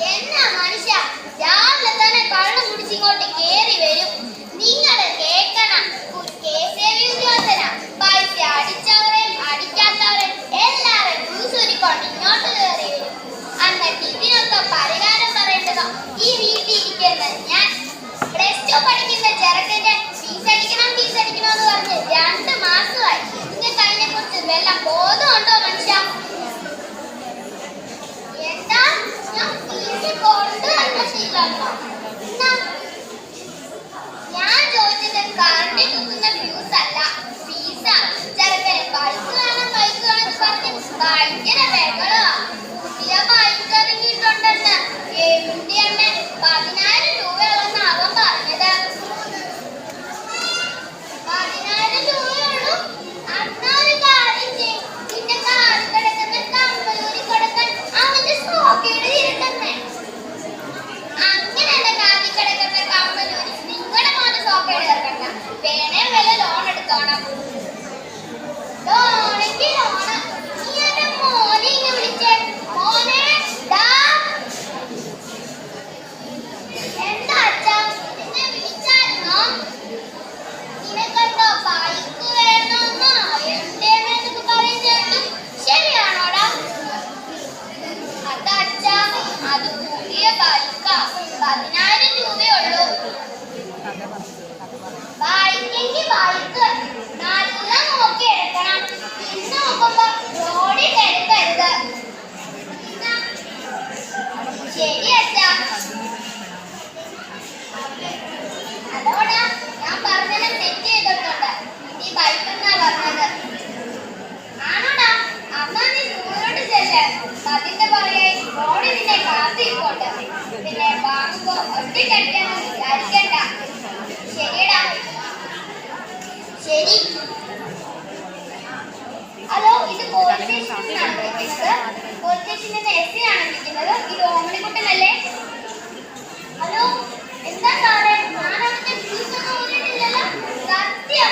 എന്നാ മനുഷ്യ രാവിലെ തന്നെ കള്ളു കുടിച്ചിങ്ങോട്ട് കേറി വരും. നിങ്ങള് കേക്കണം, KSAB ഉദ്യോഗസ്ഥന പൈസ അടിച്ചവരെയും അടിക്കാത്തവരെയും എല്ലാവരെയും പൂസൂരിക്കൊണ്ട് ഇങ്ങോട്ട് കയറി വരും. എന്നിട്ട് ഇതിനൊക്കെ പരിഹാരം പറയേണ്ടതോ ഈ വീട്ടിൽ ഇരിക്കുന്നത് ഞാൻ. +2 പഠിക്കുന്ന ചെറുക്കന്റെ ഫീസ് അടിക്കണം എന്ന് പറഞ്ഞ് 2 മാസമായി. നിങ്ങൾക്ക് അതിനെ കുറിച്ച് വല്ല ബോധമുണ്ടോ മനുഷ്യ? എന്താ ഞാൻ ഫീസ് കൊണ്ടുവന്നിട്ടില്ലല്ലോ. ഞാൻ ചോദിച്ചത് കറണ്ട് കുത്തുന്ന ഫ്യൂസ് അല്ല, ഫീസാ. ചെറുക്കന് ബൈക്ക് വേണം പറഞ്ഞ് ഭയങ്കര ബഹളമാ. പുതിയ ബൈക്ക് ഇറങ്ങിയിട്ടുണ്ടെന്ന്. എന്റെ അമ്മ 10,000 രൂപയുള്ളെന്ന് അവൻ പറഞ്ഞത്. 10,000 രൂപയുള്ളൂ? അന്നൊരു കാര്യം ചെയ്യും, നിന്റെ കാറിൽ കിടക്കുന്ന കമ്പലൂരി കൊടുക്കാൻ അവന്റെ സോക്കേട് തിരുത്തന്നെ. അങ്ങനെ എന്റെ കാറിൽ കിടക്കുന്ന കമ്പലൂരി നിങ്ങളുടെ മോന്റെ സോക്കേട് തീർക്കണ്ട. വേണേ വല്ല ലോൺ എടുത്തോണം. ലോണെങ്കിൽ ലോണ്. നീ എന്റെ മോനെ ഇങ്ങനെ വിളിച്ചേ. മോനെ ദാ. എന്താ അച്ഛാ, നിന്നെ വിളിച്ചായിരുന്നോ? നിനക്കെന്തോ ബൈക്ക് വേണമെന്നോ എന്നൊക്കെ പറയുന്നത് ശരിയാണോടാ? അതച്ഛാ, അത് പുതിയ ബൈക്കാ. 10,000 രൂപയുള്ളൂ. ബൈക്കെങ്കിൽ ബൈക്ക് നല്ല നോക്കി എടുക്കണം. ഇന്ന് നോക്കുമ്പോ റോഡിൽ എടുക്കരുത്. ശരി അച്ഛാ. അതോടാ ഞാൻ പറഞ്ഞെല്ലാം തെറ്റ് ചെയ്തിട്ടുണ്ട്. നീ ബൈക്ക് എന്നാ പറഞ്ഞത്. ആണോടാ? അന്നാ നീ സ്കൂളിലോട്ട് ചെല്ല്. അതിന്റെ പറയായി റോഡിൽ നിന്നെ കാത്തിരിക്കോട്ടെ. പിന്നെ വാങ്ങുമ്പോ ഒറ്റയ്ക്കടിക്കാന്ന് വിചാരിക്കണ്ട. ശരിയടാ. ശരി. ഹലോ, ഇത് പോലീസ് സ്റ്റേഷനിൽ നിന്നാണ് വിളിക്കുന്നത്. പോലീസ് സ്റ്റേഷനിൽ നിന്ന് SI ആണ് വിളിക്കുന്നത്. ഇത് ഓമനിക്കുട്ടനല്ലേ? ഹലോ, എന്താ സാറേ? ഞാൻ അവിടുത്തെ ഫീസൊന്നും ഊരിട്ടില്ലല്ലോ. സത്യം.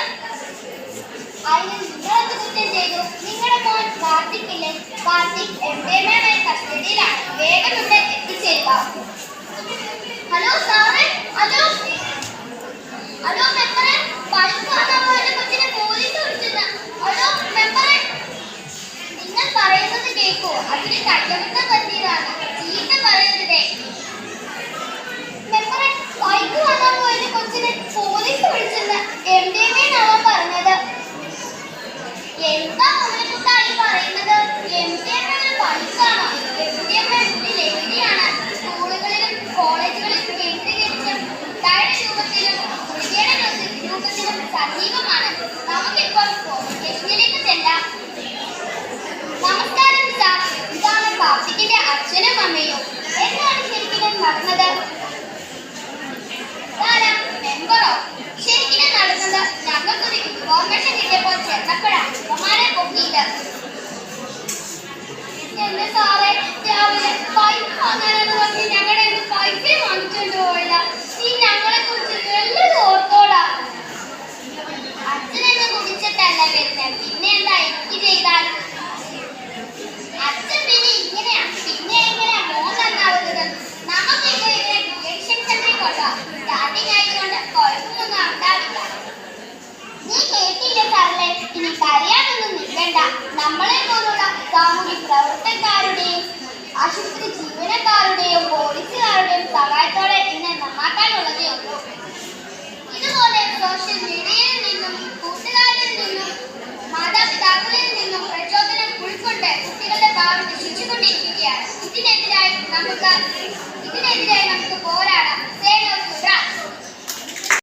അതിന് നിങ്ങളൊക്കെ കുറ്റം ചെയ്തു. നിങ്ങളുടെ മോൻ കാർത്തിക്കില്ലേ? കാർത്തിക് MDMA കസ്റ്റഡിയിലാണ്. വേഗം ഇവിടെ എത്തിച്ചേരുക. ഹലോ സാറേ. ഹലോ ഹലോ മെമ്പറെ, ബൈക്ക് വാങ്ങാൻ പോയ കൊച്ചിനെ പോലീസ് വിളിച്ചെന്ന്. ഹലോ മെമ്പറെ, നിങ്ങൾ പറയുന്നത് കേൾക്കൂ. അതിന് കയ്യബദ്ധം പറ്റിയതാണ്. ചീത്ത പറയരുതേ. മെമ്പറെ, ബൈക്ക് വാങ്ങാൻ പോയ കൊച്ചിനെ പോലീസ് വിളിച്ചെന്ന്. MDMA അവൻ പറഞ്ഞത്. എന്താ കുട്ടായി പറയുന്നത്? MDMA ബൈക്കാണോ? MDMA ഒരു ലഹരിയാണ്. സ്കൂളുകളിലും കോളേജുകളിലും കേന്ദ്രീകരിച്ച് മിഠായിയുടെ രൂപത്തിലും ഗുളികയുടെ രൂപത്തിലും സജീവമാണ്. നമുക്കിപ്പോൾ പോലീസ് സ്റ്റേഷനിലേക്ക് ചെല്ലാം. നമസ്കാരം സാർ. ഇതാണ് കാർത്തിക്കിന്റെ അച്ഛനും അമ്മയും. എന്താണ് ശരിക്കും നടന്നത്? മെമ്പറോ? ശരിക്കും നടന്നത് ഞങ്ങൾക്കൊരു ഇൻഫോർമേഷൻ കിട്ടിയപ്പോൾ ചെന്നപ്പോഴാണ് ഇവന്മാരെ പൊക്കിയത്. എന്റെ സാറേ, രാവിലെ ബൈക്ക് വാങ്ങാനെന്ന് പറഞ്ഞ് ഞങ്ങളുടെ പൈസ വാങ്ങിച്ചോണ്ട് പോയില്ല. നീ ഞങ്ങളെ കുറിച്ച് നല്ലത് ഓർത്തോടാ. അച്ഛനെന്ന് കുടിച്ചിട്ടല്ല വരുന്നത്, പിന്നെ എന്താ എനിക്ക് ചെയ്താൽ? അച്ഛൻ പിന്നെ ഇങ്ങനെയാ. പിന്നെ എങ്ങനെയാ മോൻ നന്നാവുന്നത്? നമുക്കിപ്പോ ഇതിനെ ഡിറ്റക്ഷൻ സെന്ററിൽ കൊണ്ടുപോകാം. സ്റ്റാർട്ടിങ് ആയതുകൊണ്ട് കുഴപ്പമൊന്നും ഉണ്ടാവില്ല. നീ കേട്ടില്ലേ സാറേ? ഇനി കരയാനൊന്നും നിൽക്കണ്ട. നമ്മളെ പോലുള്ള സാമൂഹ്യ പ്രവർത്തകരുടെയും ആശുപത്രി ജീവനക്കാരുടെയും പോലീസുകാരുടെയും സഹായത്തോടെ ഇതിനെ നന്നാക്കാനുള്ളതേ ഉള്ളൂ. ഇതുപോലെ സോഷ്യൽ മീഡിയയിൽ നിന്നും കൂട്ടുകാരിൽ നിന്നും മാതാപിതാക്കളിൽ നിന്നും പ്രചോദനം